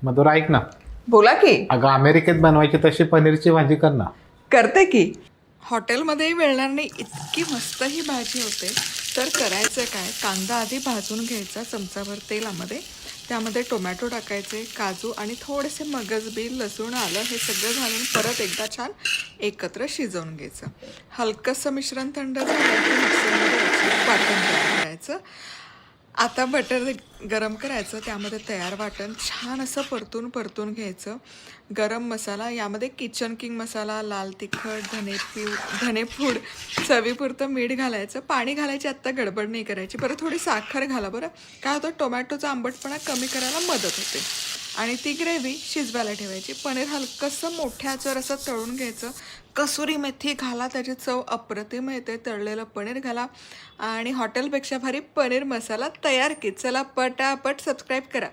मधुरा ऐक ना, बोला की. अगं अमेरिकेत बनवायची तशी पनीरची भाजी कर ना. करते की. हॉटेलमध्येही मिळणार नाही इतकी मस्त ही भाजी होते. तर करायचं काय, कांदा आधी भाजून घ्यायचा चमचाभर तेलामध्ये, त्यामध्ये टोमॅटो टाकायचे, काजू आणि थोडेसे मगजबी, लसूण, आलं हे सगळं घालून परत एकदा छान एकत्र शिजवून घ्यायचं. हलकंसं मिश्रण थंड झालं की मिक्सरमध्ये याचं वाटण तयार करायचं. आता बटर गरम करायचं, त्यामध्ये तयार वाटण छान असं परतून परतून घ्यायचं. गरम मसाला, यामध्ये किचन किंग मसाला, लाल तिखट, धनेपूड, चवीपुरतं मीठ घालायचं. पाणी घालायची आत्ता गडबड नाही करायची. बरं थोडी साखर घाला. बरं काय होतं, टोमॅटोचा आंबटपणा कमी करायला मदत होते. आणि ती ग्रेव्ही शिजवायला ठेवायची. पनीर हलकंसं मोठ्या आचेवर असं तळून घ्यायचं. कसुरी मेथी घाला, त्याची चव अप्रतिम येते. तळलेलं पनीर घाला आणि हॉटेलपेक्षा भारी पनीर मसाला तयार की. चला पटापट सबस्क्राईब करा.